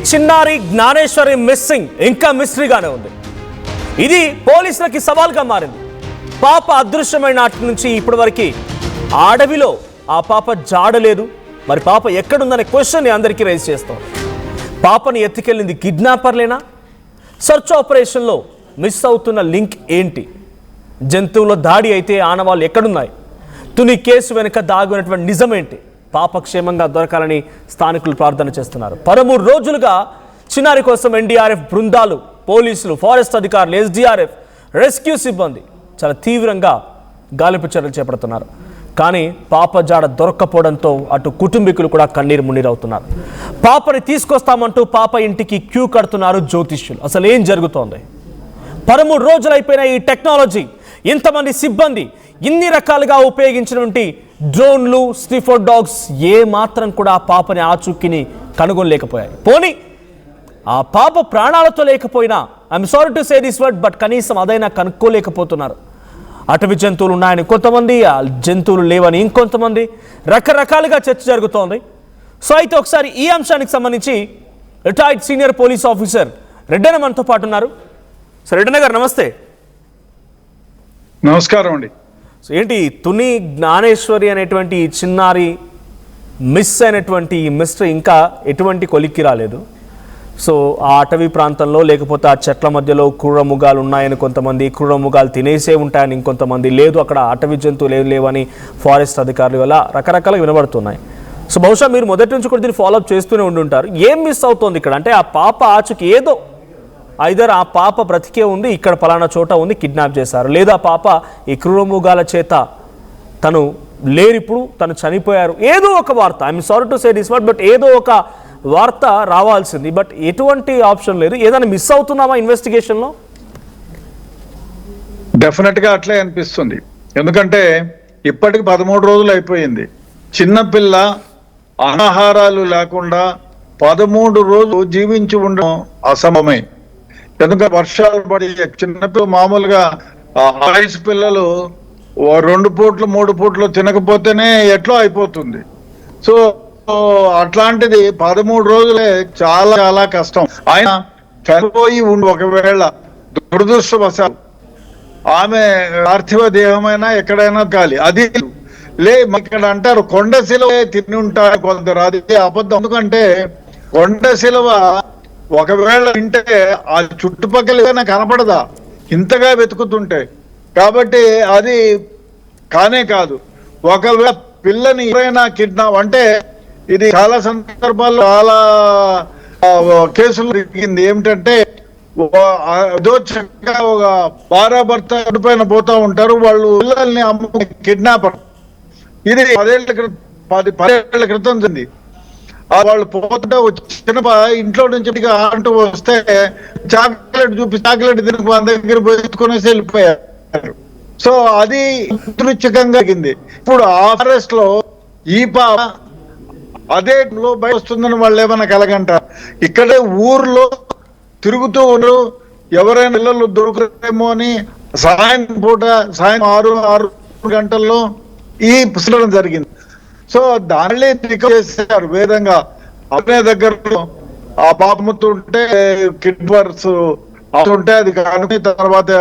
చిన్నారి జ్ఞానేశ్వరి మిస్సింగ్ ఇంకా మిస్టరీగానే ఉంది. ఇది పోలీసులకి సవాల్గా మారింది. పాప అదృశ్యమైన నాటి నుంచి ఇప్పటి వరకు ఆ అడవిలో ఆ పాప జాడలేదు. మరి పాప ఎక్కడుందనే క్వశ్చన్ని అందరికీ రైజ్ చేస్తాం. పాపని ఎత్తుకెళ్ళింది కిడ్నాపర్లేనా? సర్చ్ ఆపరేషన్లో మిస్ అవుతున్న లింక్ ఏంటి? జంతువుల దాడి అయితే ఆనవాళ్ళు ఎక్కడున్నాయి? తుని కేసు వెనుక దాగున్నటువంటి నిజమేంటి? పాప క్షేమంగా దొరకాలని స్థానికులు ప్రార్థన చేస్తున్నారు. 13 రోజులుగా చిన్నారి కోసం ఎన్డీఆర్ఎఫ్ బృందాలు, పోలీసులు, ఫారెస్ట్ అధికారులు, ఎస్డీఆర్ఎఫ్, రెస్క్యూ సిబ్బంది చాలా తీవ్రంగా గాలింపు చర్యలు చేపడుతున్నారు. కానీ పాప జాడ దొరక్కపోవడంతో అటు కుటుంబీకులు కూడా కన్నీరు మున్నీరవుతున్నారు. పాపని తీసుకొస్తామంటూ పాప ఇంటికి క్యూ కడుతున్నారు జ్యోతిష్యులు. అసలు ఏం జరుగుతోంది? 13 రోజులు అయిపోయిన ఈ టెక్నాలజీ, ఇంతమంది సిబ్బంది, ఇన్ని రకాలుగా ఉపయోగించినటువంటి డ్రోన్లు, స్నిఫర్ డాగ్స్ ఏ మాత్రం కూడా ఆ పాపని ఆచూకీని కనుగొనలేకపోయాయి. పోనీ ఆ పాప ప్రాణాలతో లేకపోయినా, I'm sorry to say this word, but కనీసం అదైనా కనుక్కోలేకపోతున్నారు. అటవీ జంతువులు ఉన్నాయని కొంతమంది, ఆ జంతువులు లేవని ఇంకొంతమంది, రకరకాలుగా చర్చ జరుగుతోంది. సో అయితే ఒకసారి ఈ అంశానికి సంబంధించి retired senior police officer Reddanna మనతో పాటు ఉన్నారు. సో రెడ్డన్న గారు నమస్తే. నమస్కారం అండి. సో ఏంటి తుని జ్ఞానేశ్వరి అనేటువంటి చిన్నారి మిస్ అయినటువంటి ఈ మిస్టరీ ఇంకా ఎటువంటి కొలిక్కి రాలేదు. సో ఆ అటవీ ప్రాంతంలో లేకపోతే ఆ చెట్ల మధ్యలో క్రూరమృగాలు ఉన్నాయని కొంతమంది, క్రూరమృగాలు తినేసే ఉంటాయని ఇంకొంతమంది, లేదు అక్కడ అటవీ జంతువులు లేవని ఫారెస్ట్ అధికారులు, వల్ల రకరకాలుగా వినబడుతున్నాయి. సో బహుశా మీరు మొదటి నుంచి కూడా దీన్ని ఫాలోఅప్ చేస్తూనే ఉండుంటారు. ఏం మిస్ అవుతోంది ఇక్కడ? అంటే ఆ పాప ఆచూకి ఏదో ఐదర్ ఆ పాప బ్రతికే ఉంది, ఇక్కడ పలానా చోట ఉంది, కిడ్నాప్ చేశారు, లేదా ఆ పాప ఈ క్రూరమృగాల చేత తను లేరిప్పుడు, తను చనిపోయారు, ఏదో ఒక వార్త, I'm sorry to say this word, but ఏదో ఒక వార్త రావాల్సింది. బట్ ఎటువంటి ఆప్షన్ లేదు. ఏదైనా మిస్ అవుతున్నామా ఇన్వెస్టిగేషన్లో? డెఫినెట్గా అట్లే అనిపిస్తుంది. ఎందుకంటే ఇప్పటికి 13 రోజులు అయిపోయింది. చిన్నపిల్ల ఆహారాలు లేకుండా 13 రోజులు జీవించి ఉండడం అసంభవమే. ఎందుకంటే వర్షాలు పడి చిన్నపిల్ల మామూలుగా వయసు పిల్లలు 2 పూట్లు 3 పూట్లు తినకపోతేనే ఎట్లా అయిపోతుంది. సో అట్లాంటిది 13 రోజులే చాలా చాలా కష్టం. ఆయన చనిపోయి ఉండి ఒకవేళ దురదృష్టవశాలు ఆమె పార్థివ దేహమైనా ఎక్కడైనా కాలి, అది ఇక్కడ అంటారు కొండ శిలువ తిని ఉంటారు కొందరు. అది అబద్ధం. ఎందుకంటే కొండ శిలువ ఒకవేళ వింటే ఆ చుట్టుపక్కల కనపడదా ఇంతగా వెతుకుతుంటే? కాబట్టి అది కానే కాదు. ఒకవేళ పిల్లని ఎవరైనా కిడ్నాప్ అంటే, ఇది చాలా సందర్భాల్లో చాలా కేసులు జరిగింది. ఏమిటంటే ఏదో చక్కగా ఒక భార్యాభర్త పైన పోతా ఉంటారు, వాళ్ళు పిల్లల్ని అమ్ము కిడ్నాపర్. ఇది 10 ఏళ్ల క్రితం జరిగింది. వాళ్ళు పోతుంటే వచ్చిన ఇంట్లో నుంచి అంటూ వస్తే చాక్లెట్ చాక్లెట్ తినకు మన దగ్గర పోసుకునేసి వెళ్ళిపోయారు. సో అది దృశ్యకంగా జరిగింది. ఇప్పుడు ఆ ఫారెస్ట్ లో ఈ పాప అదే బయట వస్తుందని వాళ్ళు ఏమైనా కలగంటారు. ఇక్కడే ఊర్లో తిరుగుతూ ఉన్నారు, ఎవరైనా పిల్లలు దొరకరేమో అని సాయంత్రం 6 గంటల్లో ఈ పుస్తకం జరిగింది. సో దానిలో రికవర్ చేశారు. వేదంగా అనే దగ్గరలో ఆ పాపముతుంటే కిడ్నాపర్స్ అవుతుంటే అది కానీ తర్వాత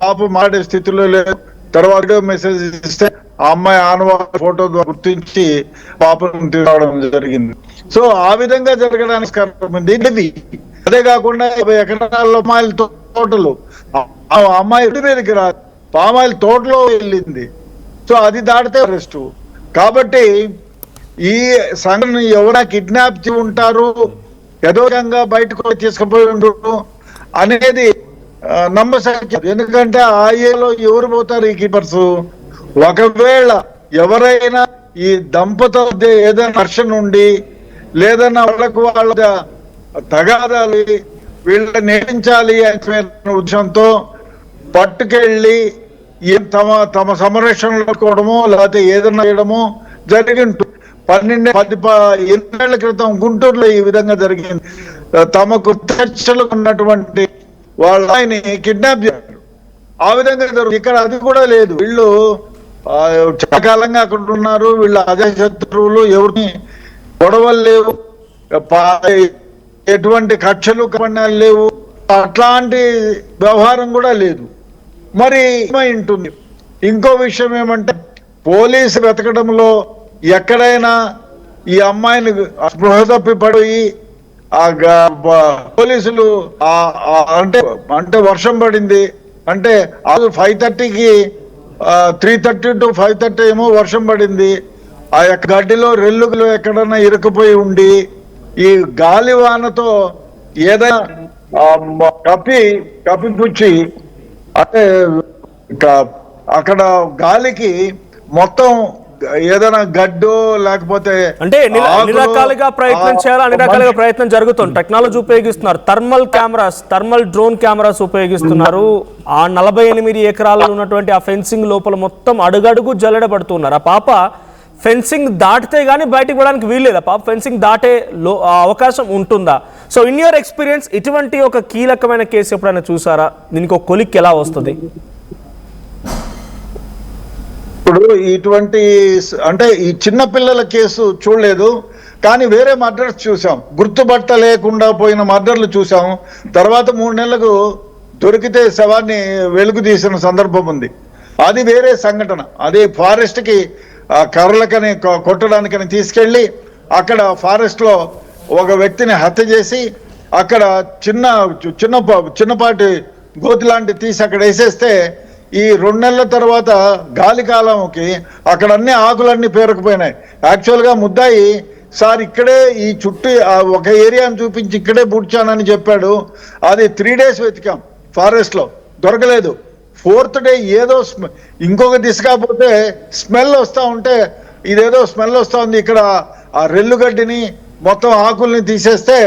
పాప మాడే స్థితిలో లేదు. తర్వాత మెసేజ్ ఇస్తే ఆ అమ్మాయి ఆనవాళ్ళ ఫోటో గుర్తించి పాపను తీసుకోవడం జరిగింది. సో ఆ విధంగా జరగడానికి ఇది. అదే కాకుండా 50 ఎకరాల అమ్మాయిల తోటలు, ఆ అమ్మాయి ఇంటి మీదకి రాదు, పామాయిల తోటలో వెళ్ళింది. సో అది దాటితే అరెస్ట్. కాబట్టి ఈ సంఘటన ఎవరైనా కిడ్నాప్ చేసి ఉంటారు, యథోచితంగా బయటకు తీసుకుపోయి ఉంటారు అనేది నమ్మశక్యం. ఎందుకంటే ఆ ఏలో ఎవరు పోతారు ఈ కీపర్స్? ఒకవేళ ఎవరైనా ఈ దంపతుల ఏదైనా ఘర్షణ ఉండి లేదన్నా వాళ్ళ తగాదాలు వీళ్ళని నేర్పించాలి అనే ఉద్దేశంతో పట్టుకెళ్ళి తమ సంరక్షణలో కోవడమో లేకపోతే ఏదన్నా చేయడమో జరిగింటు 8 ఏళ్ల క్రితం గుంటూరులో ఈ విధంగా జరిగింది. తమకు చర్చలు ఉన్నటువంటి వాళ్ళ ఆయన్ని కిడ్నాప్ చేశారు. ఆ విధంగా జరుగుతుంది. ఇక్కడ అది కూడా లేదు. వీళ్ళు చాలా కాలంగా అక్కడ ఉన్నారు, వీళ్ళ అజయ శత్రువులు, ఎవరిని గొడవలు లేవు. ఎటువంటి కక్షలు కపణాలు లేవు, అట్లాంటి వ్యవహారం కూడా లేదు. మరి ఏమై ఉంటుంది? ఇంకో విషయం ఏమంటే, పోలీసు వెతకడంలో ఎక్కడైనా ఈ అమ్మాయిని స్పృహ తప్పి పడిపోయి పోలీసులు అంటే వర్షం పడింది అంటే 5:30కి 3:30 to 5:30 ఏమో వర్షం పడింది. ఆ యొక్క గడ్డిలో రెల్లుగులో ఎక్కడన్నా ఇరుక్కుపోయి ఉండి ఈ గాలివానతో ఏదైనా కప్పిపుచ్చి అంటే అక్కడ గాలికి మొత్తం ఏదైనా గడ్డో లేకపోతే అంటే అన్ని రకాలుగా ప్రయత్నం చేయాలి, అన్ని రకాలుగా ప్రయత్నం జరుగుతుంది. టెక్నాలజీ ఉపయోగిస్తున్నారు, థర్మల్ డ్రోన్ కెమెరాస్ ఉపయోగిస్తున్నారు. ఆ 48 ఎకరాల్లో ఉన్నటువంటి ఆ ఫెన్సింగ్ లోపల మొత్తం అడుగడుగు జల్లెడబడుతున్నారు. ఆ పాప ఫెన్సింగ్ దాటితే గానీ బయటకు పోవడానికి వీల్లేదు. ఆ పాప ఫెన్సింగ్ దాటే అవకాశం ఉంటుందా? సో ఇన్ యువర్ ఎక్స్పీరియన్స్ ఇటువంటి ఒక కీలకమైన కేసు ఎప్పుడైనా చూసారా? దీనికి ఒక కొలిక్ ఎలా వస్తుంది? ఇప్పుడు ఇటువంటి అంటే ఈ చిన్న పిల్లల కేసు చూడలేదు, కానీ వేరే మర్డర్స్ చూసాం. గుర్తుపట్ట లేకుండా పోయిన మర్డర్లు చూసాం. తర్వాత 3 నెలలకు దొరికితే శవాన్ని వెలుగు తీసిన సందర్భం ఉంది. అది వేరే సంఘటన. అది ఫారెస్ట్కి కర్రలకని కొట్టడానికని తీసుకెళ్ళి అక్కడ ఫారెస్ట్లో ఒక వ్యక్తిని హత్య చేసి అక్కడ చిన్నపాటి గోతి లాంటి తీసి అక్కడ వేసేస్తే ఈ 2 నెలల తర్వాత గాలి కాలంకి అక్కడ అన్ని ఆకులన్నీ పేరుకుపోయినాయి. యాక్చువల్గా ముద్దాయి సార్ ఇక్కడే ఈ చుట్టూ ఒక ఏరియాని చూపించి ఇక్కడే బుడ్చానని చెప్పాడు. అది 3 days వెతికాం ఫారెస్ట్లో, దొరకలేదు. 4th day ఏదో ఇంకొక దిశ కాకపోతే స్మెల్ వస్తూ ఉంటే ఇదేదో స్మెల్ వస్తూ ఉంది, ఇక్కడ ఆ రెల్లుగడ్డిని మొత్తం ఆకుల్ని తీసేస్తే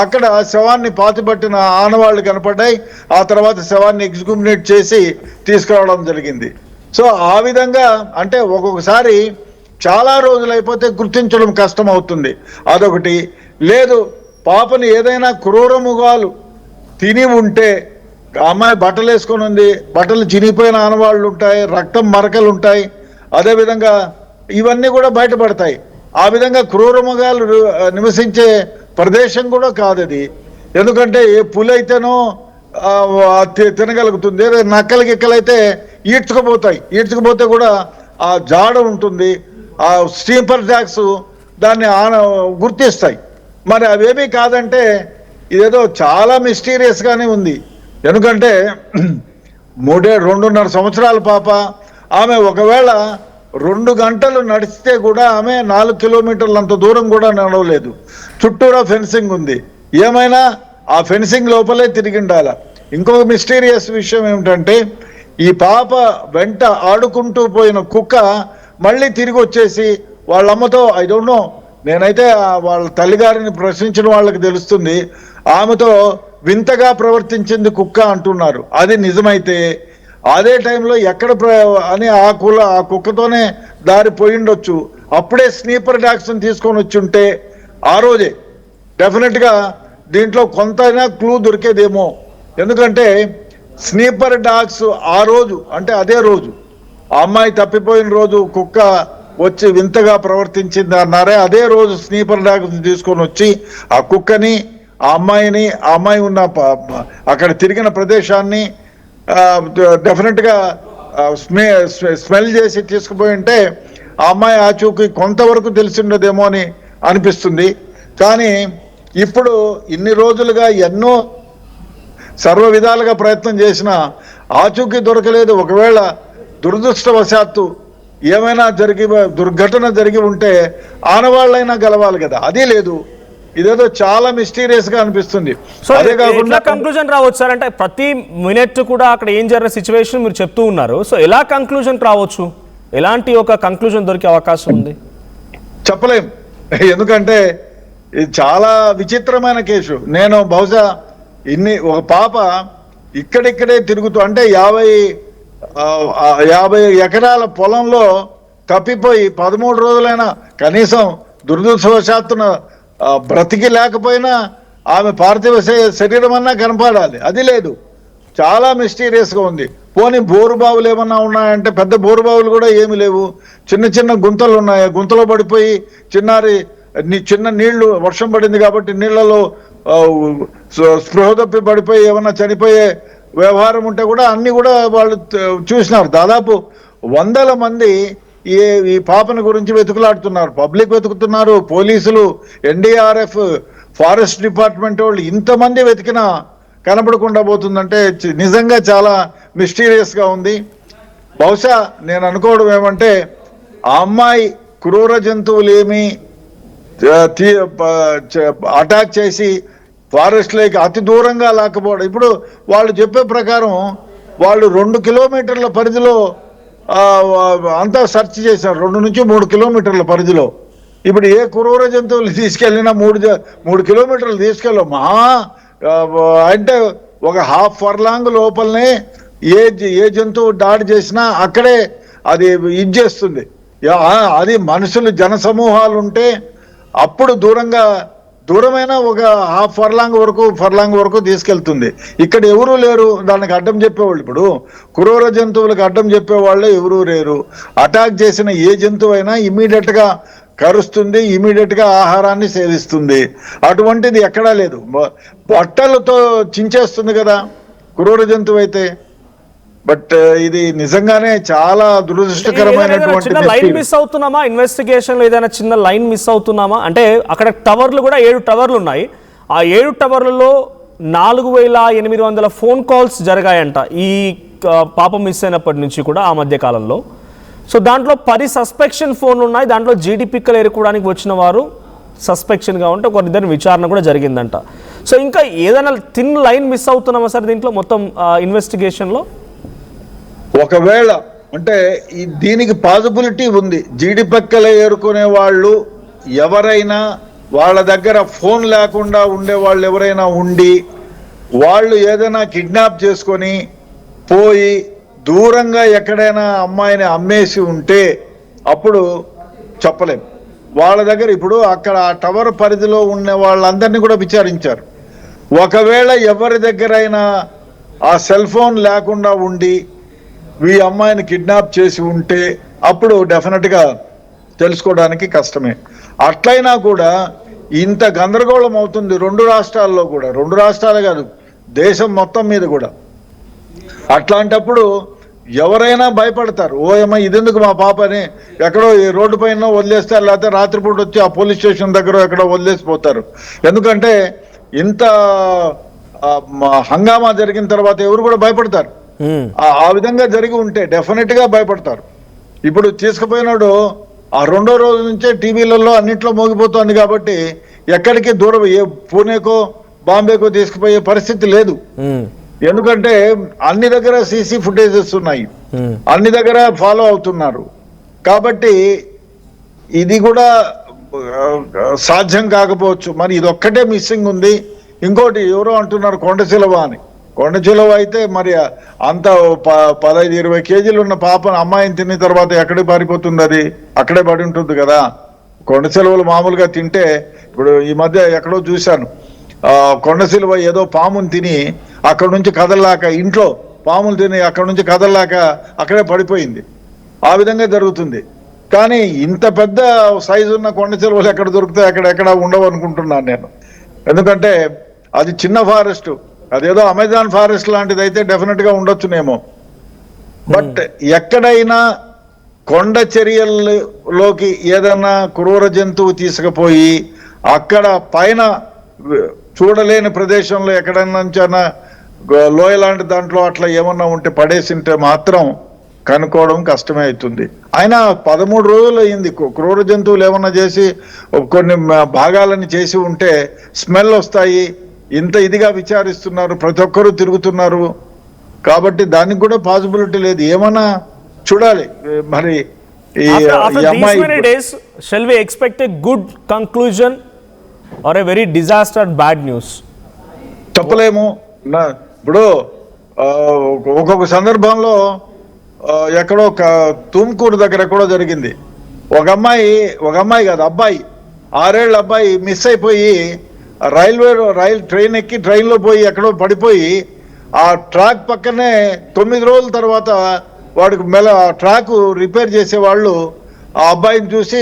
అక్కడ శవాన్ని పాతిపట్టిన ఆనవాళ్లు కనపడ్డాయి. ఆ తర్వాత శవాన్ని ఎగ్జిక్యూట్ చేసి తీసుకురావడం జరిగింది. సో ఆ విధంగా అంటే ఒక్కొక్కసారి చాలా రోజులు అయిపోతే గుర్తించడం కష్టం అవుతుంది. అదొకటి. లేదు, పాపని ఏదైనా క్రూర మృగాలు తిని ఉంటే, అమ్మాయి బట్టలు వేసుకొని ఉంది, బట్టలు చినిగిపోయిన ఆనవాళ్ళు ఉంటాయి, రక్తం మరకలు ఉంటాయి, అదేవిధంగా ఇవన్నీ కూడా బయటపడతాయి. ఆ విధంగా క్రూర మృగాలు నివసించే ప్రదేశం కూడా కాదు అది. ఎందుకంటే ఏ పులి అయితేనో తినగలుగుతుంది, నక్కలు గిక్కలైతే ఈడ్చుకుపోతే కూడా ఆ జాడ ఉంటుంది. ఆ స్లీపర్ డాగ్స్ దాన్ని గుర్తిస్తాయి. మరి అవేమీ కాదంటే ఇదేదో చాలా మిస్టీరియస్గానే ఉంది. ఎందుకంటే 2.5 సంవత్సరాల పాప, ఆమె ఒకవేళ 2 గంటలు నడిస్తే కూడా ఆమె 4 కిలోమీటర్లంత దూరం కూడా నడవలేదు. చుట్టూరా ఫెన్సింగ్ ఉంది. ఏమైనా ఆ ఫెన్సింగ్ లోపలే తిరిగి ఉండాల. ఇంకొక మిస్టీరియస్ విషయం ఏమిటంటే, ఈ పాప వెంట ఆడుకుంటూ పోయిన కుక్క మళ్ళీ తిరిగి వచ్చేసి వాళ్ళ అమ్మతో, ఐ డోంట్ నో, నేనైతే వాళ్ళ తల్లిగారిని ప్రశ్నించిన వాళ్ళకి తెలుస్తుంది, ఆమెతో వింతగా ప్రవర్తించింది కుక్క అంటున్నారు. అది నిజమైతే అదే టైంలో ఎక్కడ అని ఆ కుక్కతోనే దారి పోయిండొచ్చు. అప్పుడే స్నీపర్ డాగ్స్ని తీసుకొని వచ్చి ఉంటే ఆ రోజే డెఫినెట్గా దీంట్లో కొంతైనా క్లూ దొరికేదేమో. ఎందుకంటే స్నీపర్ డాగ్స్ ఆ రోజు అంటే అదే రోజు ఆ అమ్మాయి తప్పిపోయిన రోజు కుక్క వచ్చి వింతగా ప్రవర్తించింది అన్నారే, అదే రోజు స్నీపర్ డాగ్స్ తీసుకొని వచ్చి ఆ కుక్కని, ఆ అమ్మాయి ఉన్న అక్కడ తిరిగిన ప్రదేశాన్ని డెఫినెట్గా స్మెల్ చేసి తీసుకుపోయి ఉంటే ఆ అమ్మాయి ఆచూకీ కొంతవరకు తెలిసిండదేమో అని అనిపిస్తుంది. కానీ ఇప్పుడు ఇన్ని రోజులుగా ఎన్నో సర్వ విధాలుగా ప్రయత్నం చేసినా ఆచూకీ దొరకలేదు. ఒకవేళ దురదృష్టవశాత్తు ఏమైనా దుర్ఘటన జరిగి ఉంటే ఆనవాళ్ళైనా గెలవాలి కదా, అది లేదు. ఇదేదో చాలా మిస్టీరియస్ గా అనిపిస్తుంది. సో అదే కాకుండా కంక్లూజన్ రావచ్చు సార్, అంటే ప్రతి మినిట్ కూడా అక్కడ ఏం జరిగిన సిచ్యువేషన్ మీరు చెప్తూ ఉన్నారు. సో ఎలా కంక్లూజన్ రావచ్చు, ఎలాంటి ఒక కంక్లూజన్ దొరికే అవకాశం ఉంది? చెప్పలేం, ఎందుకంటే ఇది చాలా విచిత్రమైన కేసు. నేను బహుశా ఒక పాప ఇక్కడిక్కడే తిరుగుతూ అంటే 50 ఎకరాల పొలంలో తప్పిపోయి 13 రోజులైనా కనీసం దురదృష్టవశాత్తున బ్రతికి లేకపోయినా ఆమె పార్థివ శరీరం అన్నా కనపడాలి, అది లేదు. చాలా మిస్టీరియస్గా ఉంది. పోనీ బోరుబావులు ఏమన్నా ఉన్నాయంటే పెద్ద బోరుబావులు కూడా ఏమి లేవు. చిన్న చిన్న గుంతలు ఉన్నాయి, గుంతలో పడిపోయి చిన్నారి చిన్న నీళ్లు వర్షం పడింది కాబట్టి నీళ్లలో స్పృహ తప్పి పడిపోయి ఏమన్నా చనిపోయే వ్యవహారం ఉంటే కూడా అన్ని కూడా వాళ్ళు చూసినారు. దాదాపు 100 మంది ఈ పాపను గురించి వెతుకులాడుతున్నారు. పబ్లిక్ వెతుకుతున్నారు, పోలీసులు, NDRF, ఫారెస్ట్ డిపార్ట్మెంట్ వాళ్ళు ఇంతమంది వెతికినా కనపడకుండా పోతుందంటే నిజంగా చాలా మిస్టీరియస్ గా ఉంది. బహుశా నేను అనుకోవడం ఏమంటే ఆ అమ్మాయి క్రూర జంతువులు ఏమి అటాక్ చేసి ఫారెస్ట్ లేకి అతి దూరంగా లాకపోవడం. ఇప్పుడు వాళ్ళు చెప్పే ప్రకారం వాళ్ళు 2 కిలోమీటర్ల పరిధిలో అంతా సెర్చ్ చేశారు, 2 నుంచి 3 కిలోమీటర్ల పరిధిలో. ఇప్పుడు ఏ క్రూర జంతువులు తీసుకెళ్ళినా 3 కిలోమీటర్లు తీసుకెళ్ళాం అంటే ఒక ½ ఫర్లాంగ్ లోపలనే ఏ జంతువు దాడి చేసినా అక్కడే అది ఇది చేస్తుంది. అది మనుషులు జన సమూహాలు ఉంటే అప్పుడు దూరమైన ఒక ½ ఫర్లాంగ్ వరకు తీసుకెళ్తుంది. ఇక్కడ ఎవరూ లేరు దానికి అడ్డం చెప్పేవాళ్ళు. ఇప్పుడు క్రూర జంతువులకు అడ్డం చెప్పేవాళ్ళు ఎవరూ లేరు. అటాక్ చేసిన ఏ జంతువు అయినా ఇమీడియట్ గా కరుస్తుంది, ఇమీడియట్ గా ఆహారాన్ని సేవిస్తుంది. అటువంటిది ఎక్కడా లేదు. బట్టలతో చించేస్తుంది కదా క్రూర జంతువు అయితే. బట్ ఇది నిజంగానే చాలా దురదృష్టకరమైనటువంటి లైన్ మిస్ అవుతున్నామా, ఇన్వెస్టిగేషన్ లో ఏదైనా చిన్న లైన్ మిస్ అవుతున్నామా అంటే అక్కడ టవర్లు కూడా 7 టవర్లు ఉన్నాయి. ఆ 7 టవర్లలో 4800 ఫోన్ కాల్స్ జరిగాయంట ఈ పాప మిస్ అయినప్పటి నుంచి కూడా ఆ మధ్య కాలంలో. సో దాంట్లో 10 సస్పెక్షన్ ఫోన్లు ఉన్నాయి. దాంట్లో జీడి పిక్కలు ఎరుకోవడానికి వచ్చిన వారు సస్పెక్షన్గా ఉంటే ఒకరిద్దరు విచారణ కూడా జరిగిందంట. సో ఇంకా ఏదైనా థిన్ లైన్ మిస్ అవుతున్నామా సార్ దీంట్లో మొత్తం ఇన్వెస్టిగేషన్లో? ఒకవేళ అంటే దీనికి పాసిబిలిటీ ఉంది. జీడి పక్కలు ఏరుకునే వాళ్ళు ఎవరైనా వాళ్ళ దగ్గర ఫోన్ లేకుండా ఉండే వాళ్ళు ఎవరైనా ఉండి వాళ్ళు ఏదైనా కిడ్నాప్ చేసుకొని పోయి దూరంగా ఎక్కడైనా అమ్మాయిని అమ్మేసి ఉంటే అప్పుడు చెప్పలేం. వాళ్ళ దగ్గర ఇప్పుడు అక్కడ ఆ టవర్ పరిధిలో ఉన్న వాళ్ళందరినీ కూడా విచారించారు. ఒకవేళ ఎవరి దగ్గరైనా ఆ సెల్ ఫోన్ లేకుండా ఉండి ఈ అమ్మాయిని కిడ్నాప్ చేసి ఉంటే అప్పుడు డెఫినెట్గా తెలుసుకోవడానికి కష్టమే. అట్లయినా కూడా ఇంత గందరగోళం అవుతుంది 2 రాష్ట్రాల్లో కూడా, 2 రాష్ట్రాలే కాదు దేశం మొత్తం మీద కూడా. అట్లాంటప్పుడు ఎవరైనా భయపడతారు. ఓయమ్మ ఇదెందుకు మా పాపని ఎక్కడో ఈ రోడ్డు పైన వదిలేస్తారు, లేకపోతే రాత్రిపూట వచ్చి ఆ పోలీస్ స్టేషన్ దగ్గర ఎక్కడో వదిలేసిపోతారు. ఎందుకంటే ఇంత హంగామా జరిగిన తర్వాత ఎవరు కూడా భయపడతారు. ఆ విధంగా జరిగి ఉంటే డెఫినెట్ గా భయపడతారు. ఇప్పుడు తీసుకుపోయినాడు ఆ 2వ రోజు నుంచే టీవీలలో అన్నింటిలో మోగిపోతుంది కాబట్టి ఎక్కడికి దూరం పూణేకో బాంబేకో తీసుకుపోయే పరిస్థితి లేదు. ఎందుకంటే అన్ని దగ్గర సీసీ ఫుటేజెస్ ఉన్నాయి, అన్ని దగ్గర ఫాలో అవుతున్నారు. కాబట్టి ఇది కూడా సాధ్యం కాకపోవచ్చు. మరి ఇది ఒక్కటే మిస్సింగ్ ఉంది. ఇంకోటి ఎవరో అంటున్నారు కొండచిలవ అని. కొండచిలవ అయితే మరి అంత 15-20 కేజీలు ఉన్న పాపను అమ్మాయిని తిన్న తర్వాత ఎక్కడికి పారిపోతుంది? అది అక్కడే పడి ఉంటుంది కదా. కొండచిలవలు మామూలుగా తింటే ఇప్పుడు ఈ మధ్య ఎక్కడో చూశాను, కొండచిలవ ఏదో పాముని తిని అక్కడ నుంచి కదలలాక, ఇంట్లో పాములు తిని అక్కడ నుంచి కదలలాక అక్కడే పడిపోయింది. ఆ విధంగా జరుగుతుంది. కానీ ఇంత పెద్ద సైజు ఉన్న కొండచిలవలు ఎక్కడ దొరుకుతాయి? ఎక్కడ ఉండవు అనుకుంటున్నాను నేను. ఎందుకంటే అది చిన్న ఫారెస్ట్, అదేదో అమెజాన్ ఫారెస్ట్ లాంటిది అయితే డెఫినెట్ గా ఉండొచ్చునేమో. బట్ ఎక్కడైనా కొండ చర్యల్లోకి ఏదైనా క్రూర జంతువు తీసుకుపోయి అక్కడ పైన చూడలేని ప్రదేశంలో ఎక్కడైనా లోయ లాంటి దాంట్లో అట్లా ఏమన్నా ఉంటే పడేసింటే మాత్రం కనుక్కోవడం కష్టమే అవుతుంది. అయినా 13 రోజులు అయింది. క్రూర జంతువులు ఏమన్నా చేసి కొన్ని భాగాలని చేసి ఉంటే స్మెల్ వస్తాయి. ఇంత ఇదిగా విచారిస్తున్నారు, ప్రతి ఒక్కరూ తిరుగుతున్నారు. కాబట్టి దానికి కూడా పాసిబిలిటీ లేదు. ఏమన్నా చూడాలి. మరి shall we expect a good conclusion or a very disaster bad news? చెప్పలేము. ఇప్పుడు ఒక్కొక్క సందర్భంలో ఎక్కడో తుమ్కూరు దగ్గర కూడా జరిగింది. ఒక అమ్మాయి కాదు, అబ్బాయి, 6 ఏళ్ళ అబ్బాయి మిస్ అయిపోయి రైల్ ట్రైన్ ఎక్కి ట్రైన్లో పోయి ఎక్కడో పడిపోయి ఆ ట్రాక్ పక్కనే 9 రోజుల తర్వాత వాడికి ట్రాక్ రిపేర్ చేసే వాళ్ళు ఆ అబ్బాయిని చూసి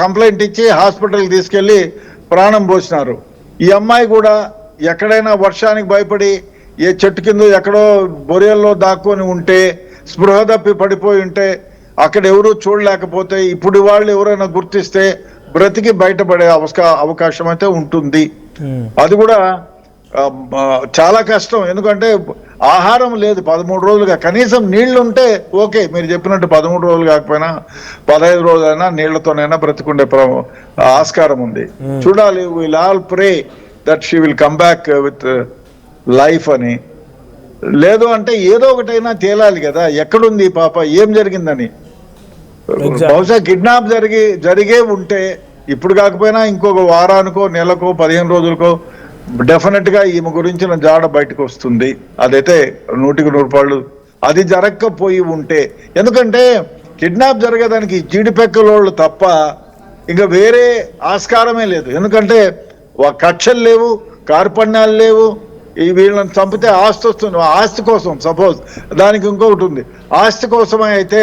కంప్లైంట్ ఇచ్చి హాస్పిటల్కి తీసుకెళ్లి ప్రాణం పోసినారు. ఈ అమ్మాయి కూడా ఎక్కడైనా వర్షానికి భయపడి ఏ చెట్టు కింద ఎక్కడో బొరియల్లో దాక్కొని ఉంటే, స్పృహ తప్పి పడిపోయి ఉంటే, అక్కడ ఎవరూ చూడలేకపోతే ఇప్పుడు వాళ్ళు ఎవరైనా గుర్తిస్తే బ్రతికి బయటపడే అవకాశం అయితే ఉంటుంది. అది కూడా చాలా కష్టం. ఎందుకంటే ఆహారం లేదు 13 రోజులుగా. కనీసం నీళ్లు ఉంటే ఓకే, మీరు చెప్పినట్టు 13 రోజులు కాకపోయినా 15 రోజులైనా నీళ్లతోనైనా బ్రతికుండే ఆస్కారం ఉంది. చూడాలి. Will all pray that she will come back with life అని. లేదు అంటే ఏదో ఒకటైనా తేలాలి కదా, ఎక్కడుంది పాప, ఏం జరిగిందని. బహుశా కిడ్నాప్ జరిగే ఉంటే ఇప్పుడు కాకపోయినా ఇంకొక వారానికో నెలకో 15 రోజులకో డెఫినెట్ గా ఈమె గురించిన జాడ బయటకు వస్తుంది. అదైతే 100% అది జరగకపోయి ఉంటే, ఎందుకంటే కిడ్నాప్ జరగడానికి జీడిపెక్కలోళ్ళు తప్ప ఇంకా వేరే ఆస్కారమే లేదు. ఎందుకంటే కక్షలు లేవు, కార్పణ్యాలు లేవు. ఈ వీళ్ళని చంపితే ఆస్తి వస్తుంది. ఆస్తి కోసం సపోజ్ దానికి ఇంకొకటి ఉంది. ఆస్తి కోసమే అయితే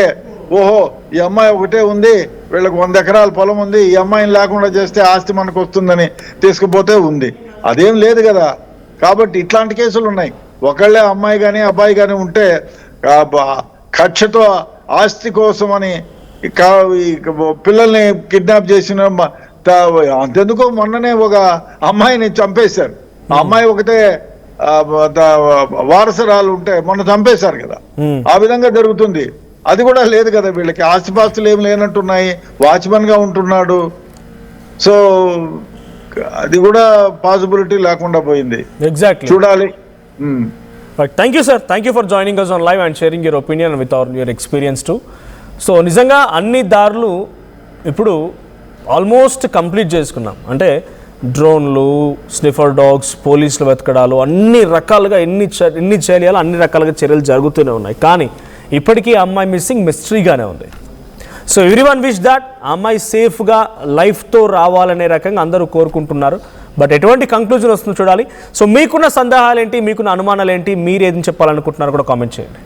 ఓహో ఈ అమ్మాయి ఒకటే ఉంది, వీళ్ళకి 100 ఎకరాల పొలం ఉంది, ఈ అమ్మాయిని లేకుండా చేస్తే ఆస్తి మనకు వస్తుందని తీసుకుపోతే ఉంది. అదేం లేదు కదా. కాబట్టి ఇట్లాంటి కేసులు ఉన్నాయి. ఒకళ్ళే అమ్మాయి కానీ అబ్బాయి కానీ ఉంటే కక్షతో ఆస్తి కోసం అని పిల్లల్ని కిడ్నాప్ చేసిన అంతెందుకు మొన్ననే ఒక అమ్మాయిని చంపేశారు. ఆ అమ్మాయి ఒకటే వారసురాలు ఉంటే మొన్న చంపేశారు కదా. ఆ విధంగా జరుగుతుంది. అది కూడా లేదు కదా, వీళ్ళకి ఆస్తిపాస్తులు ఏమి లేనట్టున్నాయి, వాచ్మెన్ గా ఉంటున్నాడు. సో అది కూడా పాసిబిలిటీ లేకుండా పోయింది. ఎగ్జాక్ట్లీ, చూడాలి. Thank you sir, thank you for joining us on live and sharing your opinion with your experience too. సో నిజంగా అన్ని దారులు ఇప్పుడు ఆల్మోస్ట్ కంప్లీట్ చేసుకున్నాం. అంటే డ్రోన్లు, స్నిఫర్ డాగ్స్, పోలీసులు వెతకడాలు, అన్ని రకాలుగా ఎన్ని చేయాలో అన్ని రకాలుగా చర్యలు జరుగుతూనే ఉన్నాయి. కానీ ఇప్పటికీ ఆ అమ్మాయి మిస్సింగ్ మిస్టరీగానే ఉంది. సో ఎవ్రీవన్ విష్ దాట్ ఆ అమ్మాయి సేఫ్గా లైఫ్తో రావాలనే రకంగా అందరూ కోరుకుంటున్నారు. బట్ ఎటువంటి కంక్లూజన్ వస్తుందో చూడాలి. సో మీకున్న సందేహాలు ఏంటి, మీకున్న అనుమానాలు ఏంటి, మీరు ఏది చెప్పాలనుకుంటున్నారో కూడా కామెంట్ చేయండి.